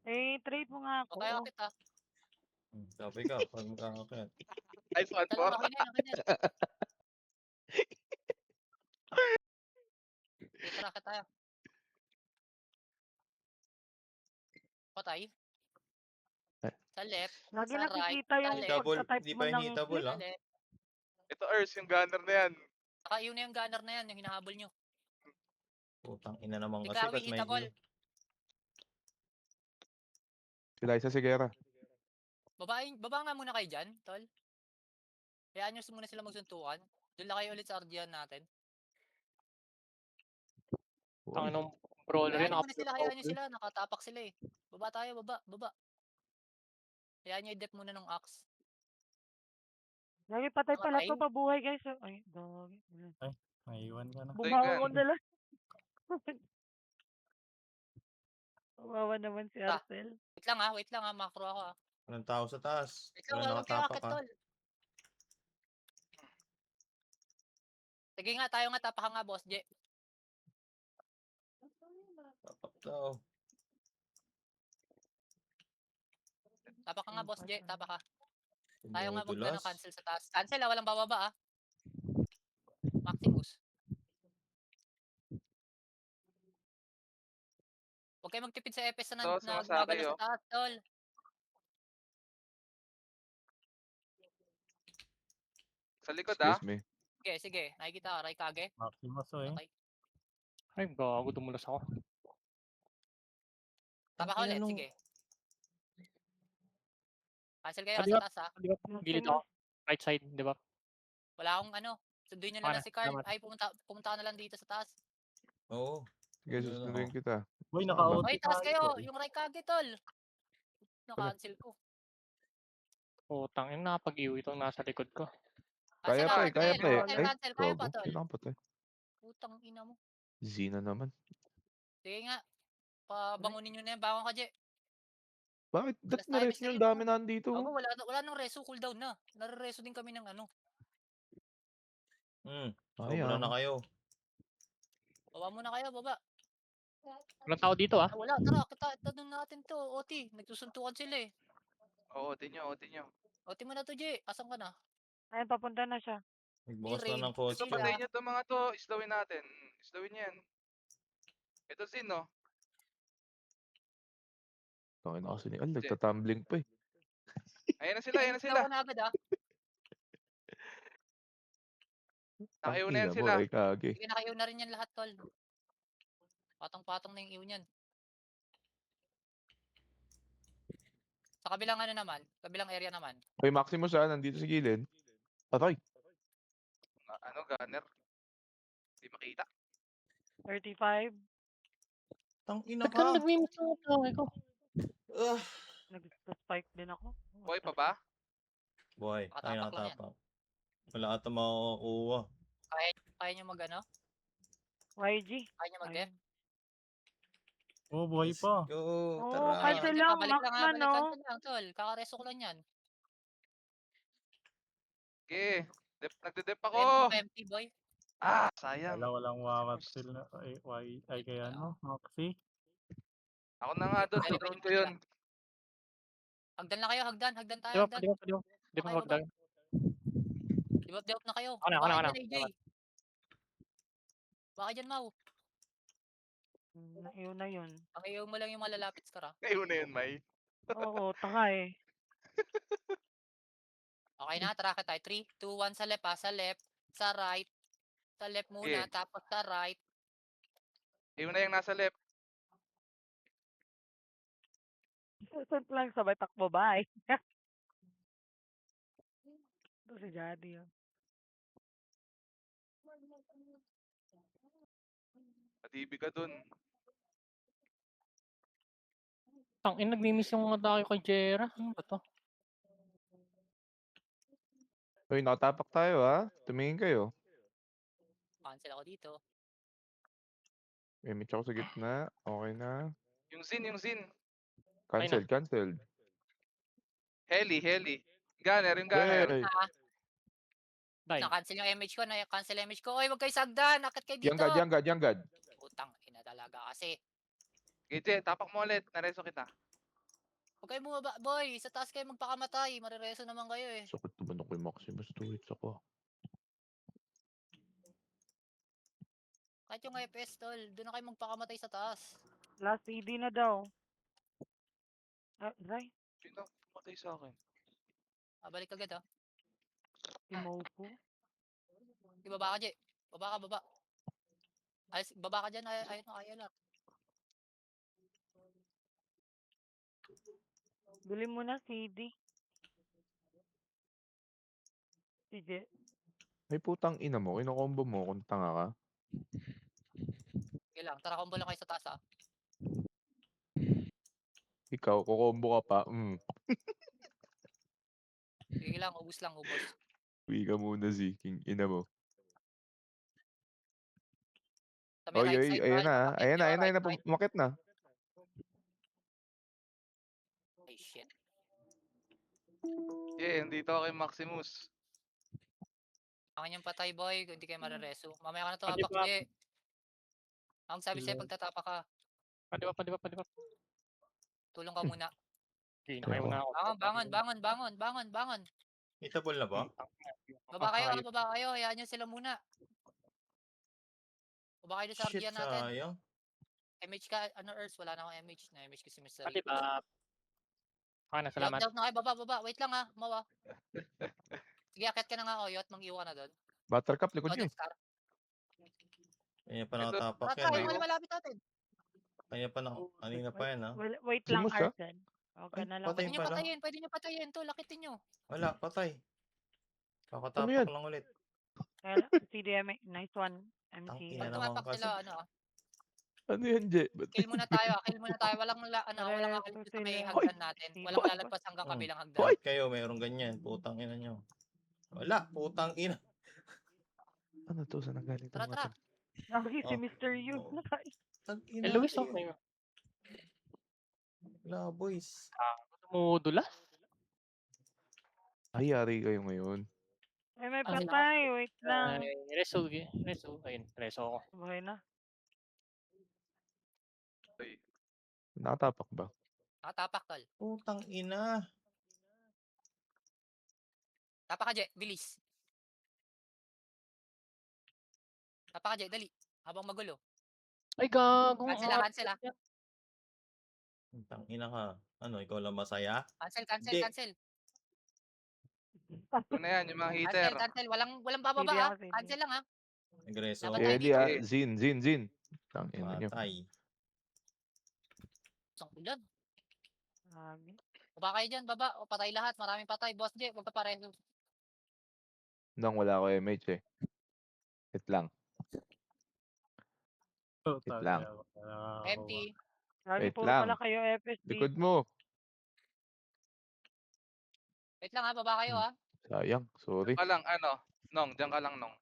Eh, trade mo nga ako. O kaya kita. Sabi ka, pag makakakit. Nice one, Dalawa, por. okay na yan, okay na yan. Okay, tara, akit tayo. Patay. Eh. Sa left, Lagi sa right, nakikita sa yung left, Hitable, pagka-type di mo pa yung ng hitable sa ah. left. Ito, Earth, yung gunner na yan. Saka yun na yung gunner na yan, yung hinahabol nyo. Putang ina naman Si kasi Kawi, ba't may hitable. Si Liza Sigera. Baba nga muna kayo dyan, tol. Hayaan nyo muna sila magsuntukan. Doon lang kayo ulit sa RGN natin. Tangin ng brawler yun. Hayaan nyo sila, nakatapak sila eh. Baba tayo, baba. Hayaan nyo i-dep muna ng axe. Lagi patay pala Namatay? to, pabuhay guys. Ay, dog. Naiwan ka na. Bumawa ko yan. nila. Kawawa naman si Ah. Arcel. Wait lang macro ako Walang tao sa taas. Wait lang, Wala huwag kayo nakatapak akit, ah. tol. Sige nga, tayo nga, tapak nga, boss J. Tapak daw. Tapak ka nga, boss J, tapak ka. Tayo nga Tumudulas. cancel sa taas. Cancel walang bababa Maximus. Huwag kayo magtipid sa EPS na Ito, sumasakay, gumagano sa taas, tol. Sa likod, Excuse me. Sige. Nakikita ka, Raikage. Maximus eh. Okay. Ay, gago, dumulas ako. Tapak ka Tangina ulit, nung- sige. Cancel kayo Di ba? sa taas Di ba? Gilid ako. Right side, di ba? Wala akong sunduin nyo na lang si Carl. Salamat. Ay, pumunta ka na lang dito sa taas. Oo. Sige, Ano na, susunduin kita. Boy, Saan naka-OT Ay, taas tayo, kayo. boy. Yung Raikage, tol. Na-cancel ko. O, tangin na, pag-iwi itong nasa likod ko. Kaya pa eh, kaya pa eh. Ay, Cancel. Kaya pa, gago. tol. Kailangan patay. Putang ina mo. Zina naman. Sige nga. Pabangunin nyo na yan. Bangon ka, Je. Bakit? Last Ba't time na-rest is nyo? Ang na dami nandito. Ako, wala nang reso. Cooldown na. Nare-reso din kami ng Sobra Sayang. na kayo. Baba muna kayo, baba. Walang tao dito, ah. Wala, tara. Tanong natin to. OT. Nagsusuntukan sila eh. Oo, nyo. OT mo na to, Je. Asan ka na? Ayun, papunta na siya. Nagbukas I-raid. na ng kotse. Gusto patay nyo itong mga to, islawin natin. Islawin nyo yan. Ito Zin, no? Tangin na kasi ni Al, nagtatumbling pa eh. Ayan na sila. Ikaw na agad, ah. Nakayaw na Tangina yan mo, sila. Raikage. Sige, nakayaw na rin yan lahat, tol. Patong-patong na yung iw niyan. Sa kabilang kabilang area naman. Hoy, Maximus nandito sa gilid. Atay. Gunner? Hindi makita. 35. Tang ina Ba't ka ka. nag-mimiss ng tao ko? Nag-spike din ako. Boy pa ba? Boy, ay Nakatapak lang yan. nakatapak. Wala ata makukuha. Kaya nyo YG. Kaya nyo mag-def? Oh, boy pa. Go, Oo, tara. cancel lang, Balik max lang, na, no? cancel lang, tol. Kakareso ko lang yan. Okay. Nagde-dep ako. Empty, boy. Sayang. Walang wakatil na. Ay, kaya ano, Maxi. Ako na nga doon. Drone ko yun. Hagdan na kayo, hagdan tayo, Di ba? hagdan. Di ba Okay, magdag? Di-up na kayo. Ako na. Baka dyan, AJ. Baka dyan, Mau. Naiyo na yun. Pakiyaw mo lang yung malalapit sa kara. Ngayon na yun, May. Oo, taka eh. Okay na, tara ka tayo. 3, 2, 1 sa left, sa left, sa right. Sa left muna, Okay. tapos sa right. Ngayon na yung nasa left. Susot lang sabay takbo bye. Ito si Daddy. Oh. Matibi ka dun. Tangina, nagmi-miss yung atake kay Jera. Ano ba 'to? Uy, nakatapak tayo ha. Tumingin kayo. Cancel ako dito. May mitch ako sa gitna. Okay na. Yung Zin. Cancel, cancel. Heli. Gunner, yung gunner. Wey! Dai. Na-cancel yung MH ko. Na-cancel yung MH ko. Oy, wag kayo sagdan. Akit kayo dito. Yanggad. Putang ina talaga kasi. Gije, tapak mo ulit. Nareso kita. Huwag kayo bumaba, boy. Sa taas kayo magpakamatay. Marireso naman kayo eh. Sakit naman ako yung Maximus. 2 hits ako. Kahit yung FS, tol. Doon na kayo magpakamatay sa taas. Last CD na daw. Ray, Sino pumatay sa akin? Balik agad ah. si Mopo. Di baba ka, Je. Baba. Ay, baba ka dyan. Ayun na, ayun na. Bili mo na CD. Si Je. Ay putang ina mo. Kinokombo mo kung tanga ka. Sige lang. Tara, combo lang kayo sa taas ah. Ikaw, kukombo ka pa. Sige lang. Ubus lang, ubus. Uwi ka muna, King. Ina mo. Sa may right Oy, side, ayan Val. na. Bakit Ayan kayo na. right side? Umakit na. Ay, shit. Nandito ako kay Maximus. Ang yung patay, boy. Kung hindi kayo marireso. Mamaya ka na Pwede tumapak, ba? Je. Ang sabi sa'yo, pagtatapa ka. Pwede ba? Tulong ka muna. Sige, nakayo na ako. Bangon. Hitable na ba? Baba kayo. Hayaan nyo sila muna. Baba kayo sa Shit, RGN natin. sayang. MH ka, Earth, wala na akong MH. Na-MH ko si Mr. Pwede ba? Okay na, salamat. Yot na kayo, baba. Wait lang ha, mawa. Sige, akit ka na nga, Oyot. Mang-iwa na doon. Buttercup, likod nyo. Scar. Kanya pa nakatapak Tara, yan, yung ah. malapit natin. Kanya pa na, kanina pa yan, ah. Wait Si lang, Mus, ah. Arsen. Okay Ay, na lang. patay pala. Pwede nyo patayin to, lakitin nyo. Wala, patay. Ano Kakatapak yan? lang ulit. Kaya, CDM, nice one. MC. Tangina Pag naman tumapak kasi. sila, ano ah. Ano yan, Je? Ba't Kill muna tayo. Walang aalis sa may hagdan natin. Walang lalagpas hanggang kabilang hagdan. Bakit kayo mayroong ganyan? Putang ina nyo. Wala, putang ina. Ano to? Saan nanggaling Tara, itong tara. Nakaki si Oh. Mr. Yu. Oh. Tang ina. Eh, Luis, okay. Wala, boys. Tumudula? Ay, yari kayo ngayon. Ay, may Ano? patay. Wait lang. Ay, reso. Ayun, reso ako. Okay na. Nakatapak ba? Nakatapak, tol. Putang ina. Tapak ka, Je. Bilis. Tapak ka, Je. Dali. Habang magulo. Ay, gago. Cancel ah. Putang ina ka. Ano, ikaw lang masaya? Cancel. Di. Ito na yan, yung mga heater. Cancel. Walang bababa Sige ah. ako, sige. Cancel lang ah. Nagreso. Dapat Si tayo Eddie, dito. ah. Zin. Tangina nyo. Patay. Isang ulan. Grabe. Baba kayo dyan, baba. O, patay lahat. Maraming patay. Boss Je, huwag ka pareho. Nang wala ko MH eh. Wait lang. Wait lang. Empty. Grabe, Wait puro lang. pala kayo FSD. Likod mo. Wait lang ha, baba kayo ha. Sayang. Sorry. Diyan ka lang, Nong, diyan ka lang, Nong.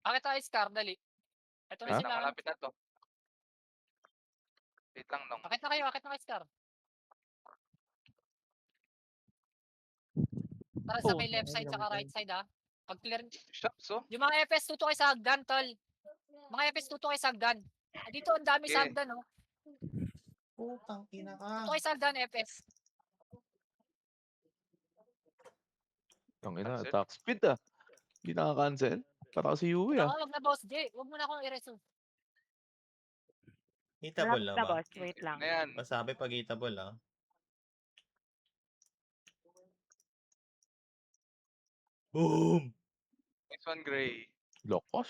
Bakit tayo Scar, dali. Ito na Ha? sila. Malapit na to. Wait lang, Nong. Akit na kayo Scar. Tara sa may left side saka right side ha. Pag clear. Shops, oh. Yung mga FS tuto kayo sa hagdan, tol. Mga FS tuto kayo sa hagdan. Dito ang dami sa Okay. hagdan, oh. Putang ina ka. Tuto kayo sa hagdan, FS. Tangina, Cancel? attack speed ah. Hindi nakaka-cancel. Para kasi Yui ah. Wag na boss J. Wag mo na akong i-resume. Hitable Malapit na na, ba? boss. Wait lang. Na yan. Masabi pag hitable, ah. Boom! Next one, Gray. Lokos.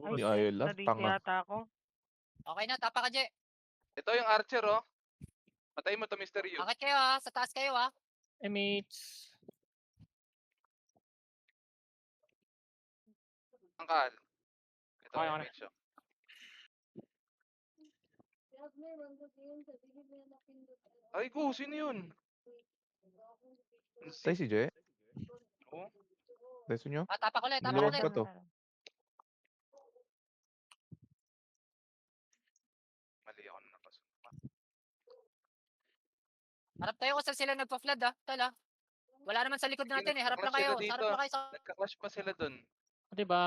Ay, Hindi shit. ayaw lang. Na-DC Tanga. yata ako. Okay na, tapa ka J. Ito yung Archer, oh. Patay mo to, Mr. Yu. Akit kayo ha, sa taas kayo ha. MH. Angkal. Ito, Okay, okay. MH. oh. Ay, go. Sino yun? Tay si Je. Oo. Reso nyo? Tapak ulit, tapak Maluwag ulit. pa to. Mali ako na nakasunod. Harap tayo kung saan sila nagpa-flood ha. Tol ha. Wala naman sa likod natin eh. Harap lang kayo. Nagka-clash sila Harap lang kayo sa... Nagka-clash pa sila dun. Diba?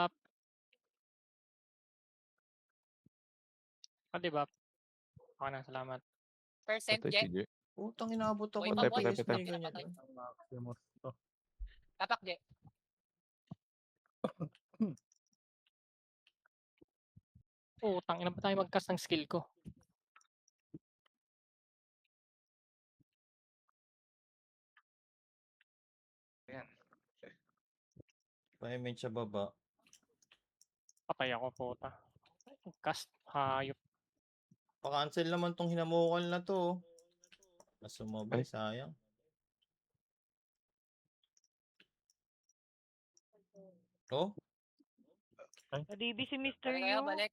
Diba? Okay na, salamat. Percent, Patay Je. si Je. Putang inabot ako Boy ng pa, boy. PS Patay, may ganyan. patay. Ang Maximus to. Tapak, Je. Oo, tangina ba tayo mag-cast ng skill ko? Ayan. Pa-image sa baba. Patay ako, puta. Cast, hayop. Pa-cancel naman tong hinamukal na to. Mas sumabay, sayang. Oh? Nadibi si Mr. Balik kayo, Yu. balik.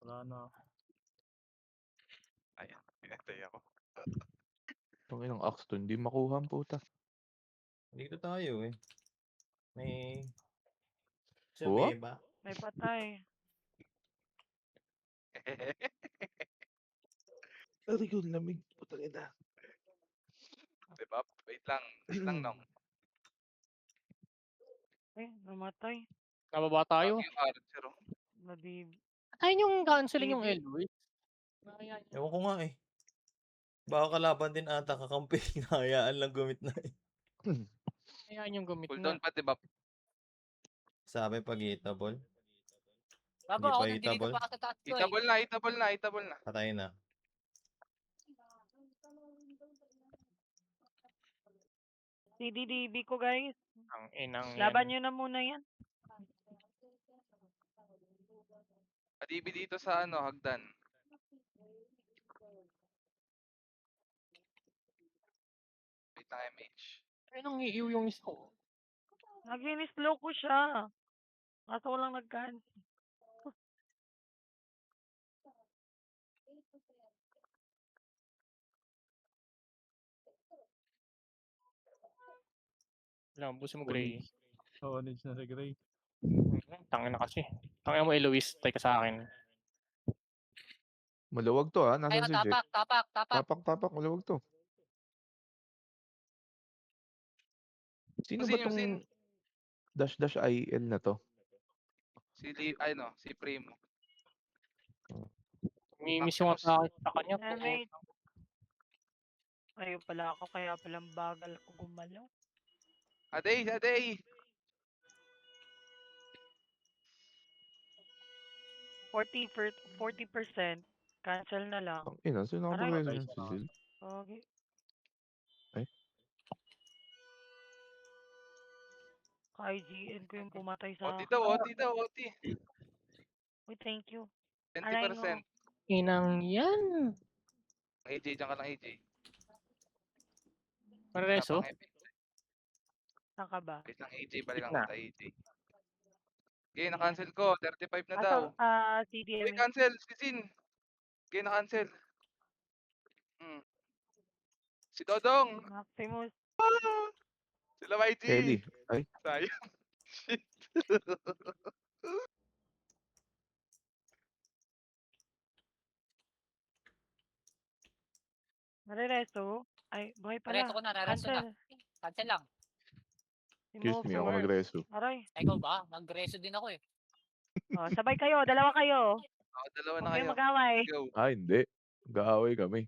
Wala na. Ayan. Pinatay ako. Itong inang axe to, hindi makuha ang puta. Dito tayo eh. May... Oh? Sabi ba? May patay. Very good, lamig. Putang ina. Diba? Wait lang. Wait lang, Nong. Namatay. Nababa tayo. Yung Archer. oh. Nadibi. Ayun yung canceling yung Hindi. Eloy. Ewan ko nga eh. Baka kalaban din ata kakampi. Hinahayaan lang gumit na eh. Ayan yung gumit Cooldown na. pa, diba? Sabi pag hitable. Babo, Hindi ako pa nandito hitable. pa sa taas ko eh. Hitable na, hitable na, hitable na. Patay na. CDDB ko, guys. Ang inang Laban yan. nyo na muna yan. Adibi dito sa ano, hagdan. Wait lang, MH. Anong i-iw yung isa ko? Nag-in-slow ko siya. Kaso walang nag-cancel. Wala, buso mo Gray. Orange na si Gray. Tangin na kasi. Tangin mo Eloise, tay ka sa akin. Maluwag to ha. Tayo, Nasaan si Je? tapak. Tapak, maluwag to. Sino ba tong dash IL na to? Si Primo. Mimiss yung sa akin sa kanya. Mate. Ayaw pala ako, kaya palang bagal ko gumalaw. Aday! 40% cancel na lang. Ang ina, sino Aray. nakapag-reso yun si Zil? Okay. Ay. Ka-IGN ko yung pumatay sa OT akin. daw, OT. Uy, thank you. 20%. Inang yan. AJ, dyan ka lang, AJ. Pareso? Tapang epic. Saan ka ba? Wait lang, AJ. Balikan Gitna. kita, AJ. Okay, na-cancel ko. 35 na daw. Uy, CDMA. cancel. Si Zin. Okay, na-cancel. Si Dodong. Maximus. Sila YG. Kelly. Ay, Sayang. Shit. Nare-reso? Ay, buhay pala. Reso ko na, reso na. Cancel lang. excuse me, ako nag-reso. Aray. Ikaw ba? Nag-reso din ako eh. Oh, sabay kayo. Dalawa kayo. Dalawa na Huwag kayo. kayong mag-away. Go. Hindi. Mag-aaway kami.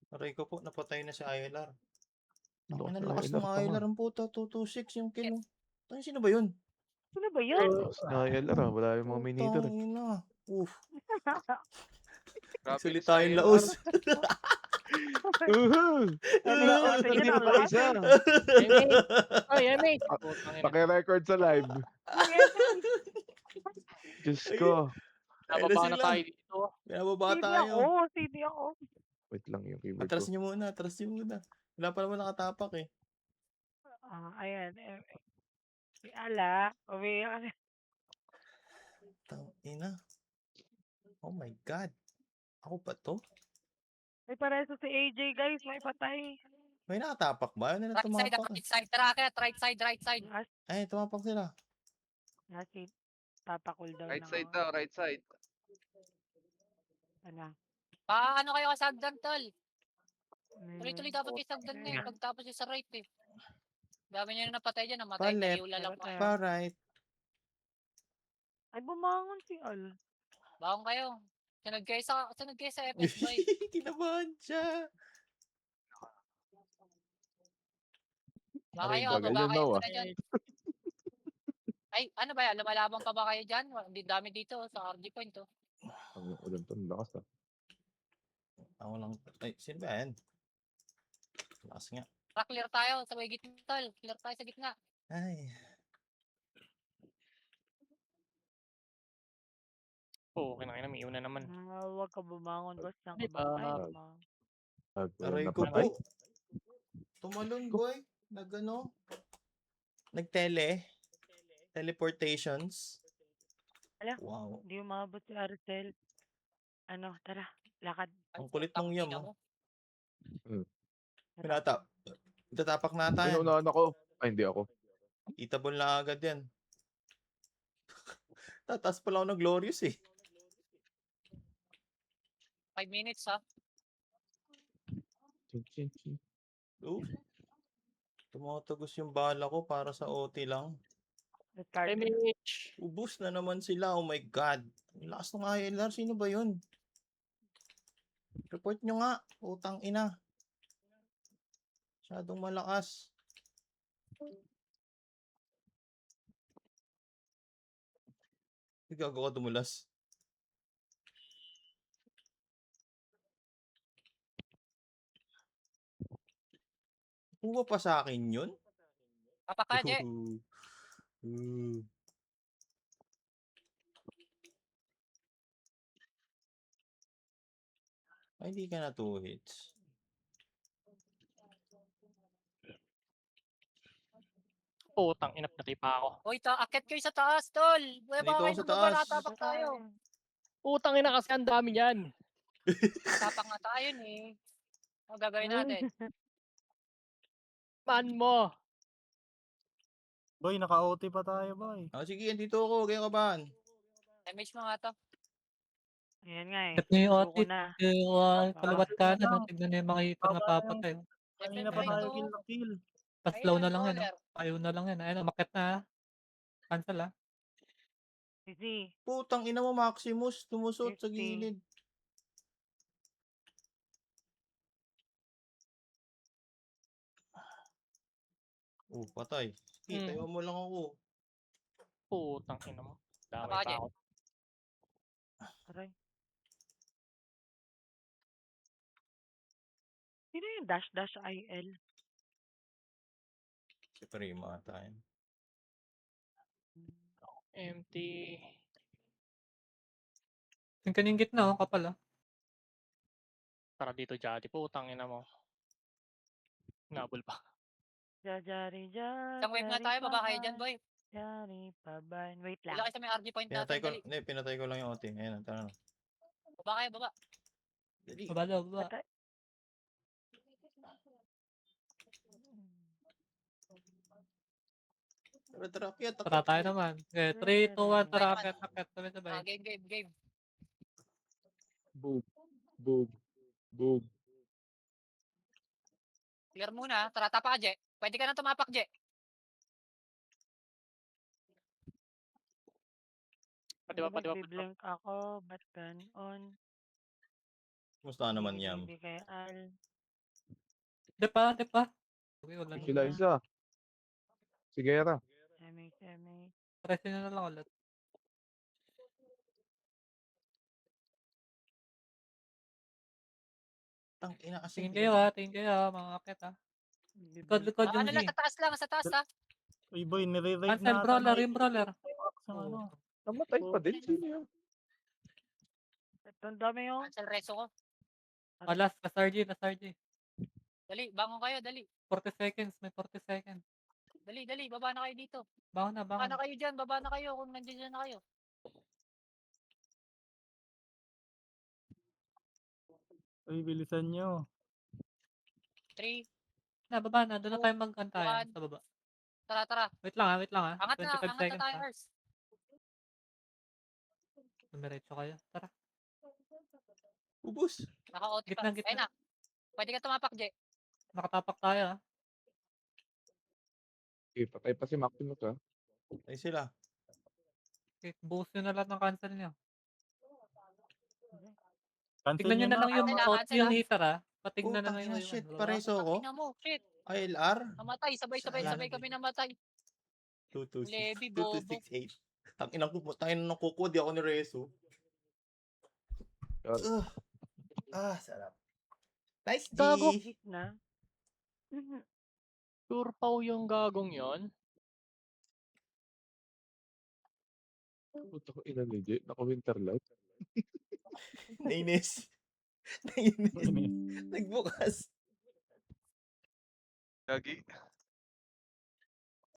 Aray ko po, napatay na si ILR. Lakas Ang ng lakas ILR ng pa nga. ILR ang puta. 226 yung kill. Tayo, sino ba yun? Sino ba yun? ILR ah, wala yung mga miniter. Putang ina. Uf. Grabe Salita yung yung laos. Sige na, lakas. Isa. Ay, mate. Paki-record sa live. Diyos ko. Ayun na Nababa na sila. tayo dito. Binababa CD tayo. ako, CD ako. Wait lang yung keyboard ko. Atras niyo muna, atras niyo muna. Wala pa naman nakatapak eh. Ayan. Si Ala, umiiyak kasi. Tangina. Oh my God. Ako pa to? May pareso si AJ, guys. May patay. May nakatapak ba? Ano na Right side, tumapak? right side. Tara, kaya right side, right side. Ay, tumapak sila. Nasi Papa cool down Right lang side ako. daw, right side. Ano? Paano kayo kasagdan, tol? Ano Tuloy-tuloy yun? dapat kayo sagdan na eh. Pagtapos yung sa right eh. Dami nyo na napatay dyan, namatay, Pa left, nahiwala lang Patay. kayo. pa right. Ay, bumangon si Al. Bakong kayo. Sunod kayo sa FS boy. Kinabahan siya. Baka Aray, kayo, bagal baba yun, kayo no, muna dyan. Ay, ano ba yan? Lumalaban pa ba kayo dyan? Hindi dami dito sa RG point oh. Ang ulan to, ang lakas ah. Ako lang. Ay, sino ba yan? Lakas nga. Tara, clear tayo sa may gitna, tol. Clear tayo sa gitna. Ay. Oo, kinakina, may una naman. Huwag ka bumangon, boss. Saan ka Di ba? Ay, ba? bumangon. Aray Na ko patay. po. Tumalon, boy. Nagano? Nagtele. Teleportations. Ala. Wow. Hindi umabot si Arcel. Ano, tara. Lakad. Ang kulit nung yam, Tangina oh. mo. Pinatap. Tatapak na Ay, tayo. naunahan ako. Ay, hindi ako. Itabol na agad yan. Tatas pala ako ng Glorious eh. 5 minutes ha. Chin, chin, chin. Oh. Tumatagos yung bala ko para sa OT lang. Restart. Damage. Ubus na naman sila. Oh my God. Ang lakas ng ILR. Sino ba yun? Report nyo nga. Utang ina. Masyadong malakas. Gago ka dumulas. Kuha pa sa akin yun? Papakaje. Ay, hindi ka na 2 hits. Putang ina, patay pa ako. Hoy, akit kayo sa taas, tol. Wala Dito ba ako kayo sa sa baba, taas. natapak tayo. Putang ina kasi ang dami yan. Natapak nga tayo eh. Ano gagawin natin? Man mo. Boy, naka-OT pa tayo, boy. Oh, sige, andito ako. Kaya kabahan. Damage mo nga to. Ayan nga eh. Ito na yung Suko audit. na. Kaliwat Ah, kanan, lang. no? Tignan na yung makikita na Baba papatay. Kanina pa Ay, tayo ito. kill na kill. Tapos Ayun, slow may na lang yan. roller. Ayaw na lang yan. Ayun, umakyat na. Cancel ah. Easy. Putang ina mo, Maximus. Tumusot sa 50. gilid. Oh, patay. Tayo mo lang ako. Putang ina mo. Dami Papakaje. pa ako. Aray. Sino yung dash IL? Si Prima ata yan. Empty. Yung kaning gitna, oh, kapal ah. Tara dito, Jati. Putang ina mo. Nabol pa. Jari. Isang wave nga tayo, baba kayo dyan, boy. Jari paban. Wait lang. Wala kayo sa may RG point Pinatay natin, ko, dali. hindi, pinatay ko lang yung OT. Ayan, tara na. Baba kayo, baba. Dali. Baba daw, baba. Patay. Tara, kaya Tara tayo naman. Okay, 3, 2, 1, tara. Tayo, Akit, sabay-sabay. Game. Boom. Boom. Boom. Clear muna, tara tapak, Je. Pwede ka na tumapak, Je. Pati ba? Nagbi-blink ako. Ba't ganon? Musta naman yam? Hindi kay Al. Depa. Okay, wala na. Sila isa. Sigera. Semi. Press na lang ulit. Tang ina kasi. Tingin kayo ha, mga akit ha. Likod yung Ano lang, G. sa taas ha. Uy, boy, nire-raid Cancel, na. brawler, yung brawler. Sa ano. Namatay pa din. Sino yun? Ang dami oh. Cancel reso ko. Last RG. Dali, bangon kayo, dali. 40 seconds, may 40 seconds. Dali, baba na kayo dito. Bangon na, Baba bangon. na kayo dyan, baba na kayo kung nandiyan na kayo. Uy, bilisan nyo. 3, Na, baba na. Doon na Two, tayo magkantayan one. sa baba. tara. Wait lang ha. Angat na 25 seconds tayo, ha. Ars. Dumiretso kayo. Tara. Ubus. Naka-OT pa. Gitna. Ayun na. Pwede ka tumapak, Je. Nakatapak tayo ha. Okay, patay pa si Maximus ha. Ay sila. Okay, buhos nyo na lahat ng cancel nyo. Cancel Tignan nyo na lang yung Cancel out cancel yung Ether ha. Patignan na Putang lang ina, yung shit. ano, Pareso ako. Tingnan mo, shit. ILR. Namatay, sabay kami namatay. 226. Levi, bobo. 2268. Ang inang ko, tayo ng kuko, di ako ni Reso. Sarap. Nice, G. Gago. Gitna. Sure pao yung gagong yon. Puta ko ina ni Jay. Naka-winter light. Nainis. Nagbukas. Gagi.